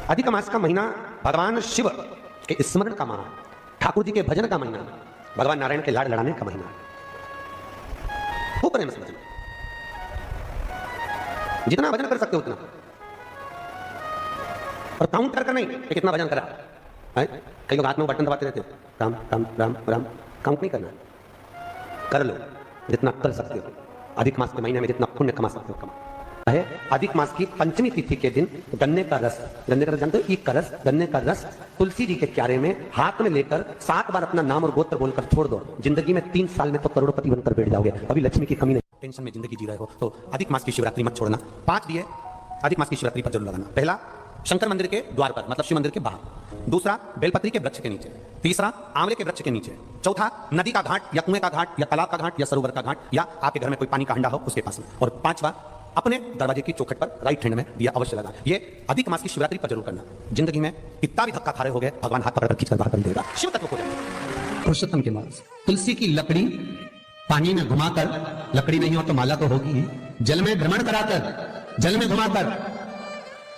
अधिक मास का महीना भगवान शिव के स्मरण का माह, ठाकुर जी के भजन का महीना, भगवान नारायण के लाड़ लड़ाने का महीना। खूब प्रेम से भजन, जितना भजन कर सकते हो उतना, और काउंट कर नहीं कि कितना भजन करा है। कई लोग हाथ में बटन दबाते रहते हो, राम राम राम राम, काउंट नहीं करना, कर लो जितना कर सकते हो। अधिक मास के महीने में जितना पुण्य कमा सकते हो कमा है। अधिक मास की पंचमी तिथि के दिन गन्ने का रस, गन्ने का रस जानते हो, ईख का रस, गन्ने का रस तुलसी जी के क्यारे में हाथ में लेकर 7 बार अपना नाम और गोत्र बोलकर छोड़ दो। जिंदगी में 3 साल में तो करोड़पति बनकर बैठ जाओगे। अभी लक्ष्मी की कमी नहीं, टेंशन में जिंदगी जी रहे हो तो अधिक मास की शिवरात्रि मत छोड़ना। 5 दिए अधिक मास की शिवरात्रि पर जरूर लगाना। पहला, शंकर मंदिर के द्वार पर, मतलब शिव मंदिर के बाहर। दूसरा, बेलपत्री के वृक्ष के नीचे। तीसरा, आंवले के वृक्ष के नीचे। चौथा, नदी का घाट या कुएं का घाट या तालाब का घाट या सरोवर का घाट या आपके घर में कोई पानी का हंडा हो उसके पास में। और 5वां, अपने दरवाजे की चौखट पर राइट हैंड में दिया अवश्य लगा। ये अधिक मास की शिवरात्रि पर जरूर करना। जिंदगी में कितना भी धक्का खा रहे हो गए, भगवान हाथ पकड़ कर खींच कर बाहर कर देगा। शिव तत्व को जाए। पुरुषोत्तम के मास, तुलसी की लकड़ी पानी में घुमाकर, लकड़ी नहीं हो तो माला तो होगी, जल में भ्रमण कराकर, जल में घुमाकर,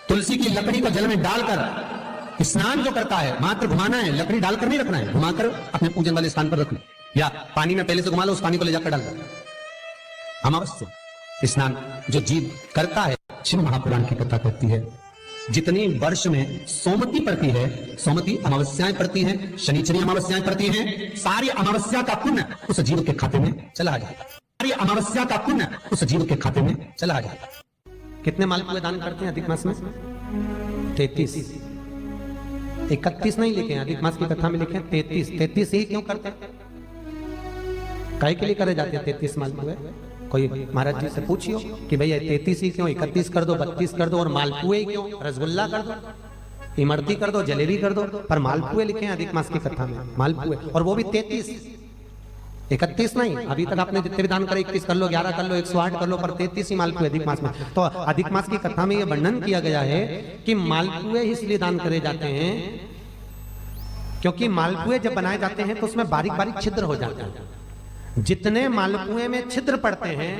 तुलसी की लकड़ी को जल में डालकर स्नान जो करता है, मात्र घुमाना है, लकड़ी डालकर नहीं रखना है, घुमाकर अपने पूजन वाले स्थान पर रख लो, या पानी में पहले से घुमा लो, उस पानी को ले जाकर डाल दो। अमावस्या स्नान जो जीव करता है, शिव महापुराण की कथा कहती है, जितनी वर्ष में सोमती पड़ती है, सोमती अमावस्याएं पड़ती हैं, शनिचरी अमावस्याएं पड़ती हैं, सारी अमावस्या का पुण्य उस जीव के खाते में चला जाएगा। सारी अमावस्या का पुण्य उस जीव के खाते में चला जाएगा। कितने मालपुए दान करते हैं अधिक मास में? 33। 31 नहीं लिखे हैं, अधिक मास की कथा में लिखे हैं 33। 33 ही क्यों करते हैं? काहे के लिए करे जाते हैं 33 मालपुए? कोई महाराज जी से पूछियो कि भैया 33 ही क्यों, 31 कर दो, 32 कर दो, और मालपुए क्यों? रसगुल्ला कर दो, इमरती कर दो, जलेबी कर दो, पर मालपुए लिखे हैं अधिक मास की कथा में, मालपुए, और वो भी 33। 31 नहीं। अभी तक आपने जितने भी दान करे, 21 कर लो, 11 कर लो, 108 कर लो, पर 33 ही मालपुए अधिक मास में। तो अधिक मास की कथा में यह वर्णन किया गया है कि मालपुए इसलिए दान करे जाते हैं क्योंकि मालपुए जब बनाए जाते हैं तो उसमें बारीक बारीक छिद्र हो जाते हैं। जितने मालपुए में छिद्र पड़ते हैं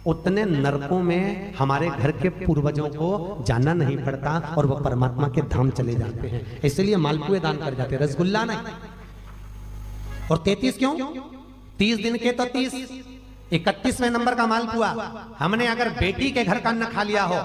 उतने नरकों में हमारे घर के पूर्वजों को जाना नहीं पड़ता और वो परमात्मा के धाम चले जाते हैं। इसलिए मालपुए दान कर जाते हैं, रसगुल्ला नहीं। और 33 क्यों? 30 दिन के तो 30, 31वें नंबर का मालपुआ। हमने अगर बेटी के घर का अन्न खा लिया हो,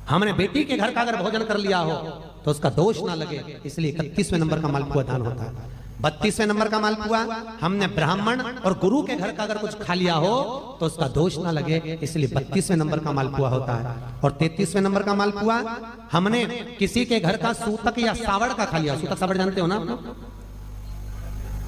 हमने बेटी के घर का अगर भोजन कर लिया हो तो उसका दोष ना लगे, इसलिए 31वें नंबर का मालपुआ दान होता है। 32वें नंबर का मालपुआ हमने ब्राह्मण और गुरु के घर का अगर कुछ खा लिया हो तो उसका दोष ना लगे, इसलिए 32वें नंबर का मालपुआ होता है। और 33वें नंबर का मालपुआ हमने किसी के घर का सूतक या सावड़ का खा लिया। सूतक सावड़ जानते हो ना आप?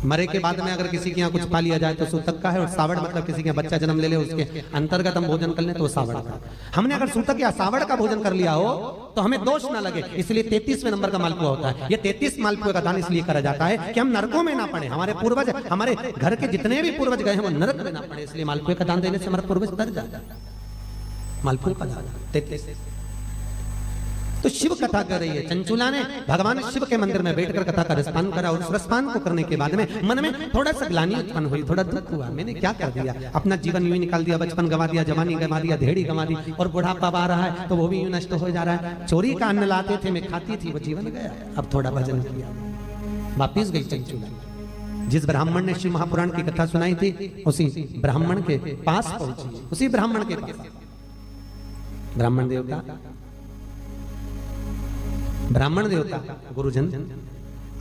मरे के बाद में अगर किसी के यहाँ कुछ पा लिया जाए तो सूतक का है, और सावड़ मतलब किसी के बच्चा जन्म ले ले उसके अंतर्गत हम भोजन कर लें तो सावड़ का। हमने अगर सूतक या सावड़ का भोजन कर लिया हो तो हमें दोष ना लगे, इसलिए 33वें नंबर का मालपुआ होता है। ये 33 मालपुए का दान इसलिए करा जाता है कि हम नरकों में ना पड़े, हमारे पूर्वज, हमारे घर के जितने भी पूर्वज गए हैं वो नरक में ना पड़े, इसलिए मालपुए का दान देने से हमारा पूर्वज तर जाता है। मालपुए का दान 33। तो शिव कथा कर रही है। चंचुला ने भगवान शिव के मंदिर में बैठकर कथा का रसपान करा, और उस रसपान को करने के बाद में मन में थोड़ा सा ग्लानि उत्पन्न हुई, थोड़ा दुख हुआ, मैंने क्या कर दिया, अपना जीवन यूं निकाल दिया, बचपन गंवा दिया, जवानी गंवा दिया, धेड़ी गंवा दी, और बुढ़ापा आ रहा है तो वो भी यूं नष्ट हो जा रहा है। चोरी का अन्न लाते थे, मैं खाती थी, वो जीवन गया। अब थोड़ा भजन किया, वापिस गई चंचुला। जिस ब्राह्मण ने शिव महापुराण की कथा सुनाई थी उसी ब्राह्मण के पास पहुंची, उसी ब्राह्मण के पास। ब्राह्मण देवता, ब्राह्मण देवता, गुरुजन,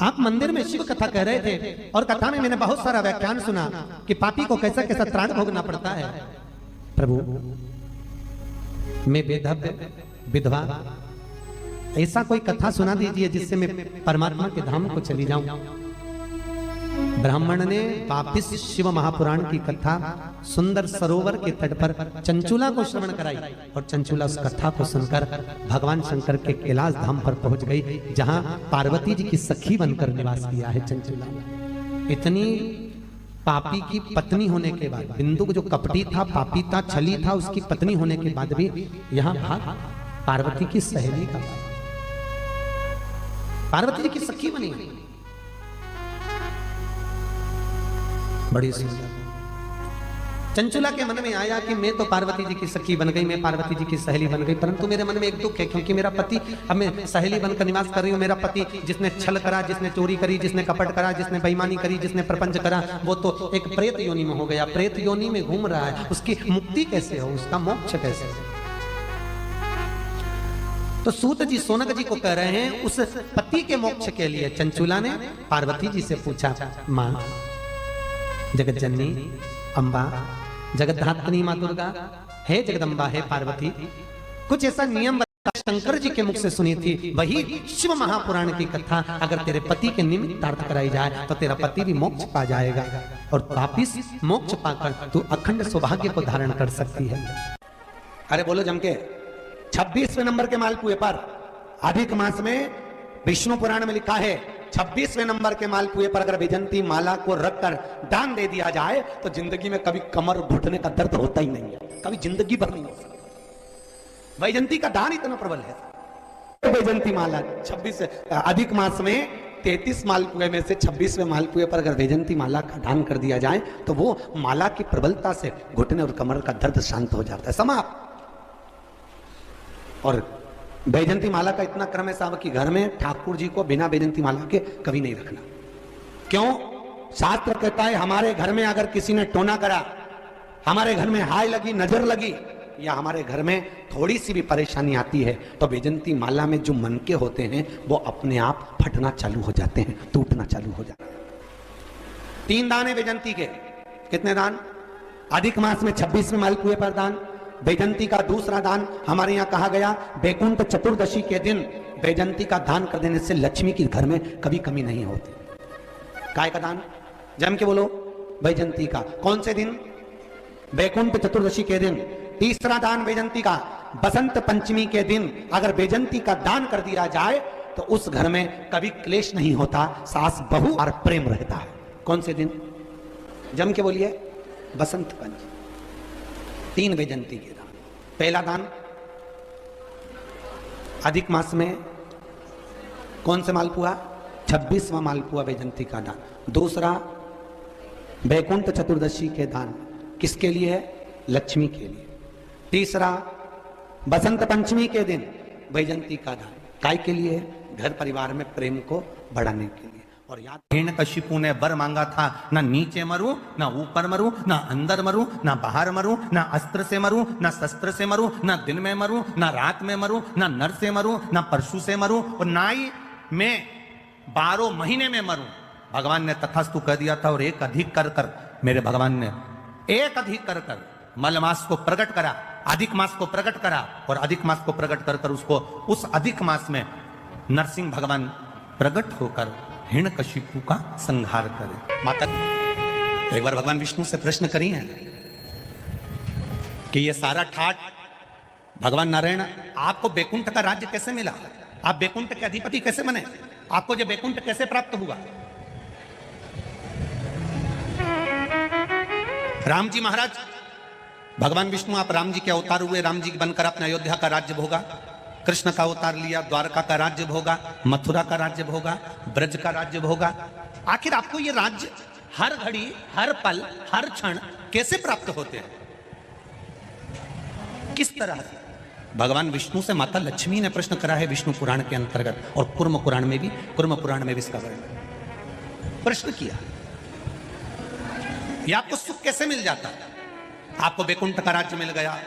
आप मंदिर में शिव कथा कह रहे थे और कथा में मैंने बहुत सारा व्याख्यान सुना कि पापी को कैसा कैसा त्राण भोगना पड़ता है। प्रभु, मैं बेधव्य विधवा, ऐसा कोई कथा सुना दीजिए जिससे मैं परमात्मा के धाम को चली जाऊं। ब्राह्मण ने वापिस शिव महापुराण की कथा सुंदर सरोवर के तट पर चंचुला को श्रवण कराई, और चंचुला उस कथा को सुनकर भगवान शंकर के कैलाश धाम पर पहुंच गई, जहां पार्वती जी की सखी बनकर निवास किया है चंचुला। इतनी पापी की पत्नी होने के बाद, बिंदु जो कपटी था, पापी था, छली था, उसकी पत्नी होने के बाद भी यहां पार्वती की सहेली का, पार्वती जी की सखी बनी, बड़ी सुंदर। चंचुला के मन में आया कि मैं तो पार्वती जी की सखी बन गई, मैं पार्वती जी की सहेली बन गई, परंतु मेरे मन में एक दुख है, क्योंकि मेरा पति, अब मैं सहेली बनकर निवास कर रही हूँ, मेरा पति जिसने छल करा, जिसने चोरी करी, जिसने कपट करा, जिसने बेईमानी करी, जिसने प्रपंच करा, वो तो एक प्रेत योनि में हो गया, प्रेत योनि में घूम रहा है, उसकी मुक्ति कैसे हो, उसका मोक्ष कैसे हो? तो सूत जी सोनक जी को कह रहे हैं उस पति के मोक्ष के लिए चंचुला ने पार्वती जी से पूछा, मां जगत जननी अम्बा, जगत धात्री मां दुर्गा, हे जगदम्बा, हे पार्वती, कुछ ऐसा नियम शंकर जी के मुख से सुनी थी, वही शिव महापुराण की कथा अगर तेरे पति के निमित्तार्थ कराई जाए तो तेरा पति भी मोक्ष पा जाएगा और वापिस मोक्ष पाकर तू अखंड सौभाग्य को धारण कर सकती है। अरे बोलो जम के, 26वें नंबर के मालपुए पर अधिक मास में विष्णु पुराण में लिखा है 26वें नंबर के मालपुए पर अगर वैजंती माला को रखकर दान दे दिया जाए तो जिंदगी में कभी कमर घुटने का दर्द होता ही नहीं है, कभी जिंदगी भर नहीं हो सकता। वैजंती का दान इतना प्रबल है। वैजंती माला 26 अधिक मास में 33 मालपुए में से 26वें मालपुए पर अगर वैजंती माला का दान कर दिया जाए तो वो माला की प्रबलता से घुटने और कमर का दर्द शांत हो जाता है, समाप्त। और वैजंती माला का इतना क्रम है साहब कि घर में ठाकुर जी को बिना वैजंती माला के कभी नहीं रखना। क्यों? शास्त्र कहता है हमारे घर में अगर किसी ने टोना करा, हमारे घर में हाय लगी, नजर लगी, या हमारे घर में थोड़ी सी भी परेशानी आती है तो वैजंती माला में जो मनके होते हैं वो अपने आप फटना चालू हो जाते हैं, टूटना चालू हो जाते हैं। 3 दान है वैजंती के। कितने दान? अधिक मास में 26वें मालपुए पर दान। वैजंती का दूसरा दान हमारे यहाँ कहा गया बैकुंठ चतुर्दशी के दिन वैजंती का दान कर देने से लक्ष्मी की घर में कभी कमी नहीं होती। काय का दान? जम के बोलो, वैजंती का। कौन से दिन? बैकुंठ चतुर्दशी के दिन। तीसरा दान वैजंती का बसंत पंचमी के दिन अगर वैजंती का दान कर दिया जाए तो उस घर में कभी क्लेश नहीं होता, सास बहू और प्रेम रहता है। कौन से दिन? जम के बोलिए, बसंत पंचमी। 3 वैजंती के दान। पहला दान अधिक मास में कौन से मालपुआ? 26वां मालपुआ वैजंती का दान। दूसरा बैकुंठ चतुर्दशी के दान, किसके लिए है? लक्ष्मी के लिए। तीसरा बसंत पंचमी के दिन वैजंती का दान, काय के लिए है? घर परिवार में प्रेम को बढ़ाने के लिए। और याद, हिरण्यकशिपु ने वर मांगा था, ना नीचे मरूं, ना ऊपर मरूं, ना अंदर मरूं, ना बाहर मरूं, ना अस्त्र से मरूं, ना शस्त्र से मरूं, ना दिन में मरूं, ना रात में मरूं, ना नर से मरूं, ना परशु से मरूं, और ना ही मैं 12 महीने में मरूं। भगवान ने तथास्तु कह दिया था और एक अधिक कर कर मेरे भगवान ने एक अधिक कर कर मलमास को प्रकट करा, अधिक मास को प्रकट करा, और अधिक मास को प्रकट कर कर उसको उस अधिक मास में नरसिंह भगवान प्रकट होकर हिरण्यकशिपु का संहार करे। माता एक बार भगवान विष्णु से प्रश्न करी है कि ये सारा ठाट भगवान नारायण, आपको बैकुंठ का राज्य कैसे मिला? आप बैकुंठ के अधिपति कैसे बने? आपको जो बैकुंठ कैसे प्राप्त हुआ? राम जी महाराज, भगवान विष्णु आप राम जी के अवतार हुए, राम जी बनकर अपने अयोध्या का राज्य भोगा, कृष्ण का अवतार लिया, द्वारका का राज्य भोगा, मथुरा का राज्य भोगा, ब्रज का राज्य भोगा। आखिर आपको ये राज्य हर घड़ी, हर पल, हर क्षण कैसे प्राप्त होते हैं? किस तरह? भगवान विष्णु से माता लक्ष्मी ने प्रश्न करा है विष्णु पुराण के अंतर्गत, और कुर्म पुराण में भी इसका वर्णन प्रश्न किया। ये आपको सुख कैसे मिल जाता है? आपको बैकुंठ का राज्य मिल गया,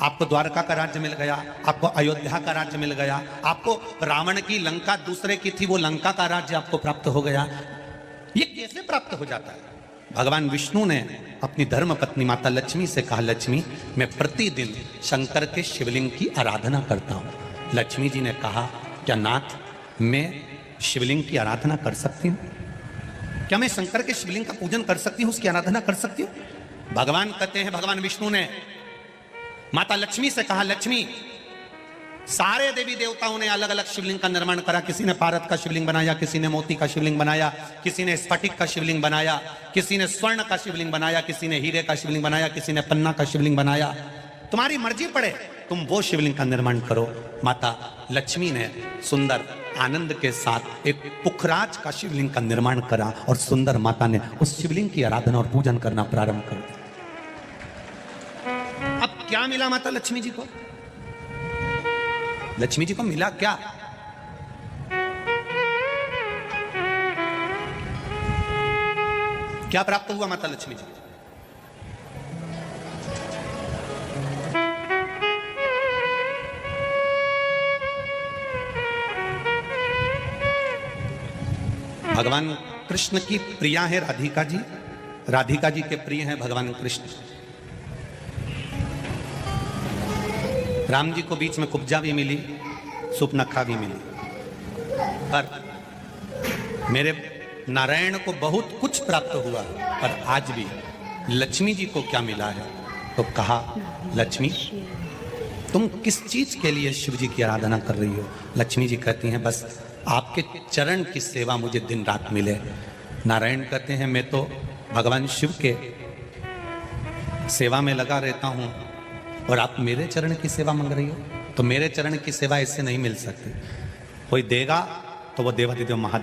आपको द्वारका का राज्य मिल गया, आपको अयोध्या का राज्य मिल गया, आपको रावण की लंका दूसरे की थी वो लंका का राज्य आपको प्राप्त हो गया। ये कैसे प्राप्त हो जाता है? भगवान विष्णु ने अपनी धर्म पत्नी माता लक्ष्मी से कहा, लक्ष्मी मैं प्रतिदिन शंकर के शिवलिंग की आराधना करता हूँ। लक्ष्मी जी ने कहा, क्या नाथ मैं शिवलिंग की आराधना कर सकती हूँ? क्या मैं शंकर के शिवलिंग का पूजन कर सकती हूँ, उसकी आराधना कर सकती हूँ? भगवान कहते हैं, भगवान विष्णु ने माता लक्ष्मी से कहा, लक्ष्मी सारे देवी देवताओं ने अलग अलग शिवलिंग का निर्माण करा। किसी ने पारद का शिवलिंग बनाया, किसी ने मोती का शिवलिंग बनाया, किसी ने स्फटिक का शिवलिंग बनाया, किसी ने स्वर्ण का शिवलिंग बनाया, किसी ने हीरे का शिवलिंग बनाया, किसी ने पन्ना का शिवलिंग बनाया। तुम्हारी मर्जी पड़े, तुम वो शिवलिंग का निर्माण करो। माता लक्ष्मी ने सुंदर आनंद के साथ एक पुखराज का शिवलिंग का निर्माण करा और सुंदर माता ने उस शिवलिंग की आराधना और पूजन करना प्रारंभ कर दिया। क्या मिला माता लक्ष्मी जी को? लक्ष्मी जी को मिला क्या? क्या प्राप्त हुआ माता लक्ष्मी जी? भगवान कृष्ण की प्रिया है राधिका जी, राधिका जी के प्रिय हैं भगवान कृष्ण। राम जी को बीच में कुब्जा भी मिली, सुपनखा भी मिली, पर मेरे नारायण को बहुत कुछ प्राप्त हुआ। पर आज भी लक्ष्मी जी को क्या मिला है? तो कहा, लक्ष्मी तुम किस चीज के लिए शिव जी की आराधना कर रही हो? लक्ष्मी जी कहती हैं, बस आपके चरण की सेवा मुझे दिन रात मिले। नारायण कहते हैं, मैं तो भगवान शिव के सेवा में लगा रहता हूं और आप मेरे चरण की सेवा मांग रही हो? तो मेरे चरण की सेवा इससे नहीं मिल सकती। कोई देगा तो वो देवाधिदेव महादेव